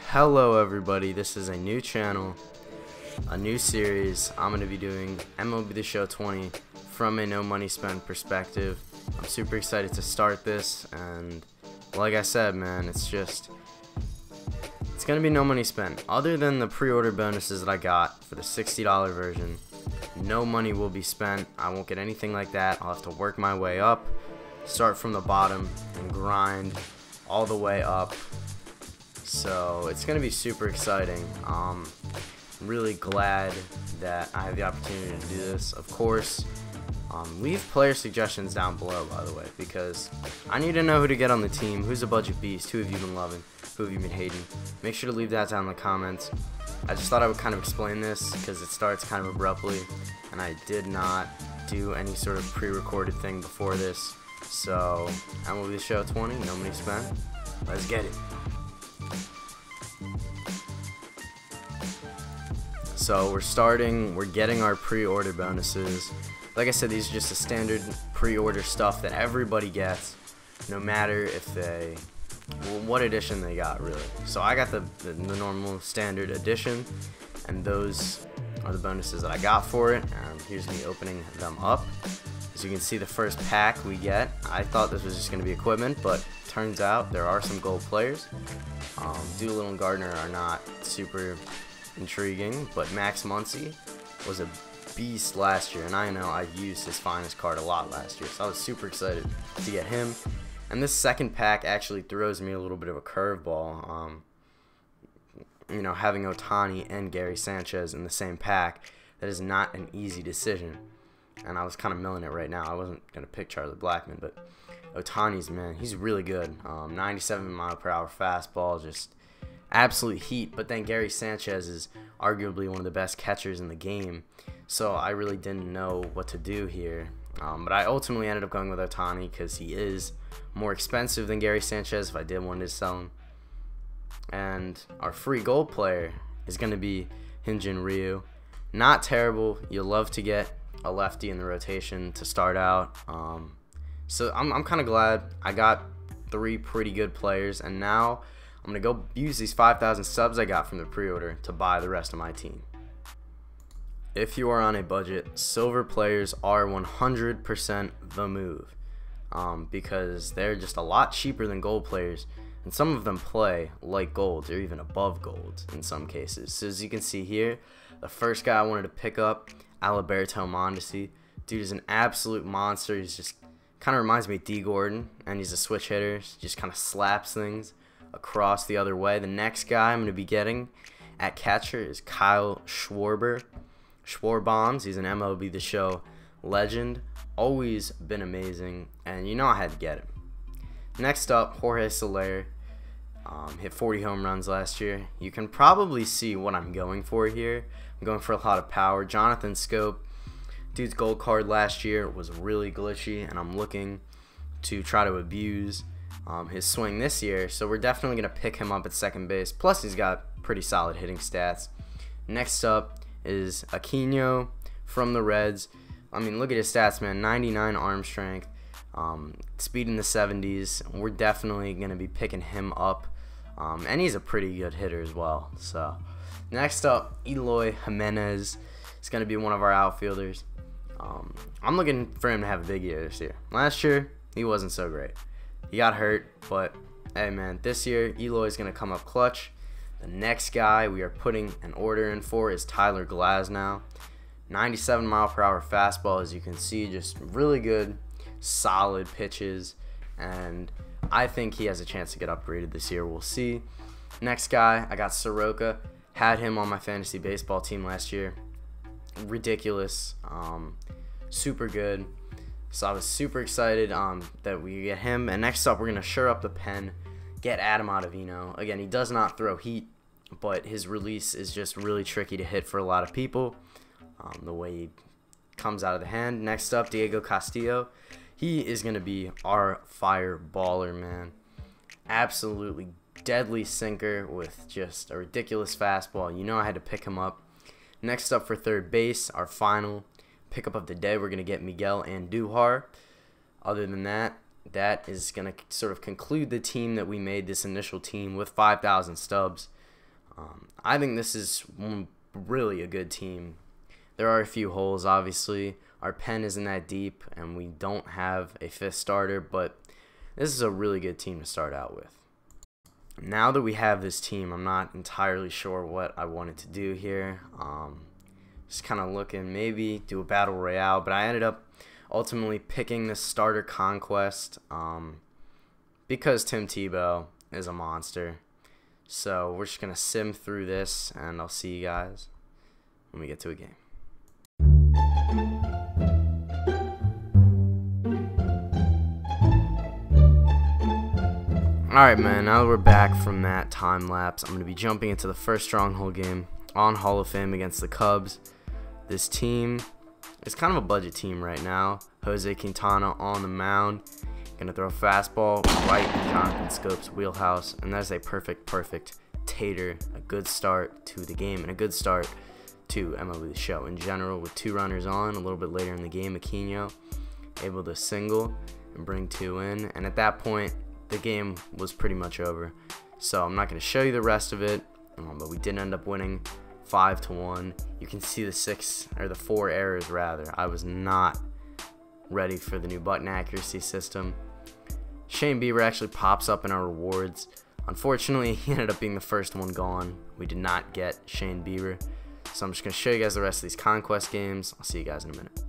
Hello everybody, this is a new channel, a new series. I'm going to be doing MLB The Show 20 from a no money spent perspective. I'm super excited to start this, and like I said, man, it's going to be no money spent. Other than the pre-order bonuses that I got for the $60 version, no money will be spent. I won't get anything like that. I'll have to work my way up, start from the bottom, and grind all the way up. So it's going to be super exciting. I'm really glad that I have the opportunity to do this. Of course, leave player suggestions down below, by the way, because I need to know who to get on the team, who's a budget beast, who have you been loving, who have you been hating. Make sure to leave that down in the comments. I just thought I would kind of explain this because it starts kind of abruptly, and I did not do any sort of pre-recorded thing before this. So MLB The Show 20, no money spent. Let's get it. So we're getting our pre-order bonuses. Like I said, these are just the standard pre-order stuff that everybody gets, no matter if what edition they got, really. So I got the normal standard edition, and those are the bonuses that I got for it. And here's me opening them up. As you can see, the first pack we get, I thought this was just going to be equipment, but turns out there are some gold players. Doolittle and Gardner are not super intriguing, but Max Muncy was a beast last year, and I know I used his finest card a lot last year, so I was super excited to get him. And this second pack actually throws me a little bit of a curveball. You know, having Ohtani and Gary Sanchez in the same pack, that is not an easy decision, and I was kind of milling it right now. I wasn't going to pick Charlie Blackmon, but Ohtani's, man, he's really good. 97-mile-per-hour fastball, just absolute heat. But then Gary Sanchez is arguably one of the best catchers in the game, so I really didn't know what to do here. But I ultimately ended up going with Ohtani because he is more expensive than Gary Sanchez if I did want to sell him. And our free gold player is going to be Hyun-Jin Ryu. Not terrible. You'll love to get a lefty in the rotation to start out. So I'm kind of glad I got 3 pretty good players, and now I'm going to go use these 5,000 subs I got from the pre-order to buy the rest of my team. If you are on a budget, silver players are 100% the move, because they're just a lot cheaper than gold players, and some of them play like golds or even above golds in some cases. So as you can see here, the first guy I wanted to pick up, Alberto Mondesi. Dude is an absolute monster. He's just kind of reminds me of D. Gordon, and he's a switch hitter. He just kind of slaps things across the other way. The next guy I'm going to be getting at catcher is Kyle Schwarber. Schwarbombs, he's an MLB The Show legend. Always been amazing, and you know I had to get him. Next up, Jorge Soler. Hit 40 home runs last year. You can probably see what I'm going for here. I'm going for a lot of power. Jonathan Scope. Dude's gold card last year was really glitchy, and I'm looking to try to abuse his swing this year, so we're definitely going to pick him up at second base. Plus, he's got pretty solid hitting stats. Next up is Aquino from the Reds. I mean, look at his stats, man. 99 arm strength, speed in the 70s. We're definitely going to be picking him up, and he's a pretty good hitter as well. So next up, Eloy Jimenez is going to be one of our outfielders. I'm looking for him to have a big year this year. Last year, he wasn't so great. He got hurt, but hey, man, this year, Eloy's going to come up clutch. The next guy we are putting an order in for is Tyler Glasnow. 97-mile-per-hour fastball, as you can see, just really good, solid pitches, and I think he has a chance to get upgraded this year. We'll see. Next guy, I got Soroka. Had him on my fantasy baseball team last year. Ridiculous, super good. So I was super excited that we get him. And next up, we're going to shore up the pen, get Adam Ottavino. Again, he does not throw heat, but his release is just really tricky to hit for a lot of people, the way he comes out of the hand. Next up, Diego Castillo. He is going to be our fireballer, man. Absolutely deadly sinker with just a ridiculous fastball. You know I had to pick him up. Next up for third base, our final pickup of the day, we're going to get Miguel Andujar. Other than that, that is going to sort of conclude the team that we made, this initial team with 5,000 stubs. I think this is really a good team. There are a few holes, obviously. Our pen isn't that deep, and we don't have a fifth starter, but this is a really good team to start out with. Now that we have this team, I'm not entirely sure what I wanted to do here. Just kind of looking, maybe do a battle royale, but I ended up ultimately picking the starter conquest because Tim Tebow is a monster. So we're just going to sim through this, and I'll see you guys when we get to a game. Alright, man, now that we're back from that time lapse, I'm going to be jumping into the first Stronghold game on Hall of Fame against the Cubs. This team is kind of a budget team right now. Jose Quintana on the mound. Going to throw a fastball right in Jonathan Scope's wheelhouse, and that's a perfect tater. A good start to the game and a good start to MLB The Show in general, with 2 runners on. A little bit later in the game, Aquino able to single and bring 2 in, and at that point the game was pretty much over. So I'm not going to show you the rest of it, but we did end up winning 5-1. You can see the 4 errors rather. I was not ready for the new button accuracy system. Shane Bieber actually pops up in our rewards. Unfortunately, he ended up being the first one gone. We did not get Shane Bieber. So I'm just going to show you guys the rest of these conquest games. I'll see you guys in a minute.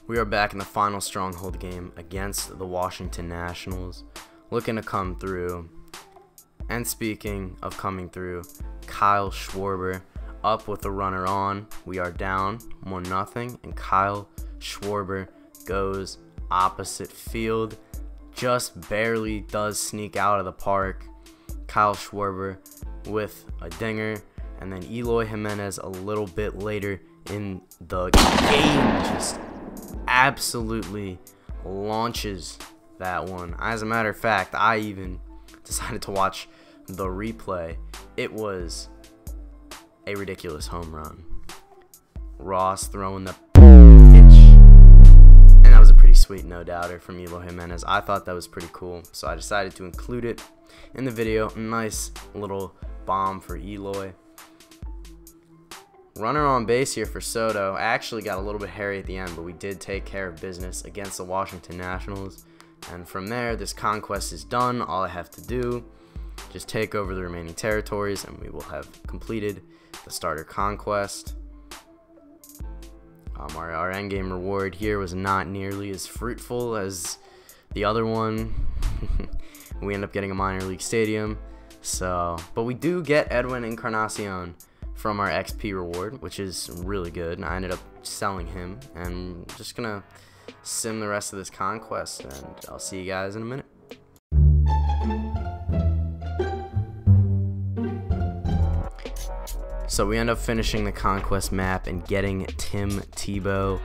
We are back in the final Stronghold game against the Washington Nationals, looking to come through. And speaking of coming through, Kyle Schwarber up with the runner on. We are down 1-0, and Kyle Schwarber goes opposite field. Just barely does sneak out of the park. Kyle Schwarber with a dinger, and then Eloy Jimenez a little bit later in the game just absolutely launches that one. As a matter of fact, I even decided to watch the replay. It was a ridiculous home run. Ross throwing the pitch, and that was a pretty sweet no-doubter from Eloy Jimenez. I thought that was pretty cool, so I decided to include it in the video. Nice little bomb for Eloy. Runner on base here for Soto. Actually got a little bit hairy at the end, but we did take care of business against the Washington Nationals. And from there, this conquest is done. All I have to do, just take over the remaining territories, and we will have completed the starter conquest. Our endgame reward here was not nearly as fruitful as the other one. We end up getting a minor league stadium. But we do get Edwin Encarnacion from our XP reward, which is really good, and I ended up selling him, and I'm just gonna sim the rest of this conquest, and I'll see you guys in a minute. So we end up finishing the conquest map and getting Tim Tebow.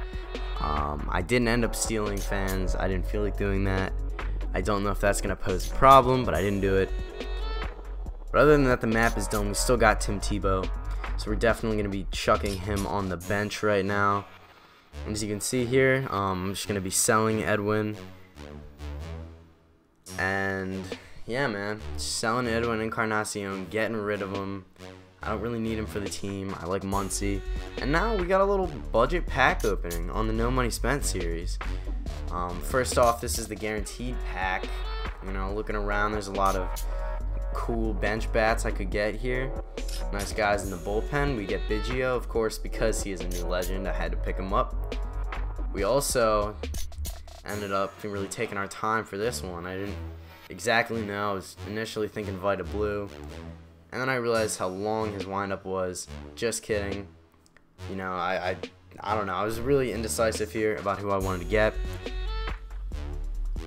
I didn't end up stealing fans. I didn't feel like doing that. I don't know if that's gonna pose a problem, but I didn't do it. But other than that, the map is done. We still got Tim Tebow. So we're definitely going to be chucking him on the bench right now. And as you can see here, I'm just going to be selling Edwin. And yeah, man, selling Edwin Encarnacion, getting rid of him. I don't really need him for the team. I like Muncy. And now we got a little budget pack opening on the No Money Spent series. First off, this is the guaranteed pack. You know, looking around, there's a lot of cool bench bats I could get here. Nice guys in the bullpen. We get Biggio, of course, because he is a new legend. I had to pick him up. We also ended up really taking our time for this one. I didn't exactly know. I was initially thinking Vita Blue, and then I realized how long his windup was. Just kidding. You know, I don't know. I was really indecisive here about who I wanted to get.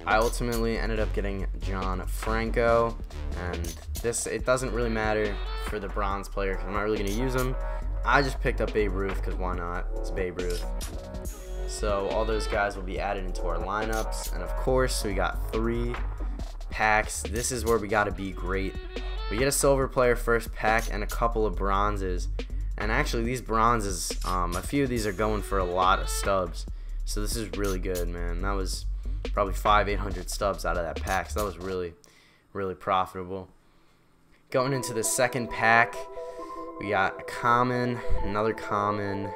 I ultimately ended up getting John Franco, and it doesn't really matter for the bronze player because I'm not really going to use him. I just picked up Babe Ruth because why not? It's Babe Ruth. So all those guys will be added into our lineups, and of course we got 3 packs. This is where we got to be great. We get a silver player first pack and a couple of bronzes. And actually these bronzes, a few of these are going for a lot of stubs. So this is really good, man. That was probably 800 stubs out of that pack. So that was really, really profitable. Going into the second pack, we got a common, another common,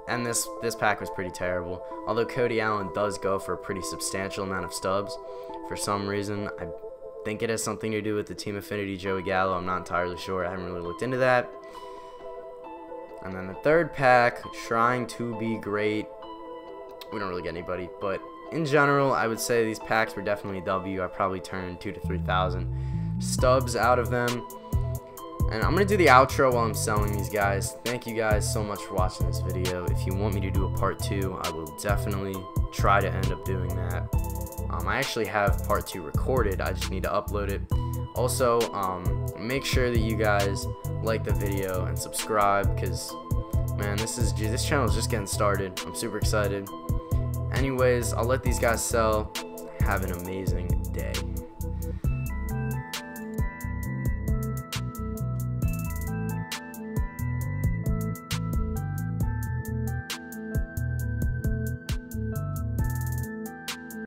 and this pack was pretty terrible. Although Cody Allen does go for a pretty substantial amount of stubs. For some reason, I think it has something to do with the team affinity Joey Gallo. I'm not entirely sure. I haven't really looked into that. And then the third pack, trying to be great. We don't really get anybody, but in general, I would say these packs were definitely a W. I probably turned 2,000 to 3,000 stubs out of them. And I'm going to do the outro while I'm selling these guys. Thank you guys so much for watching this video. If you want me to do a part 2, I will definitely try to end up doing that. I actually have part 2 recorded. I just need to upload it. Also, make sure that you guys like the video and subscribe, because, man, this channel is just getting started. I'm super excited. Anyways, I'll let these guys sell. Have an amazing day.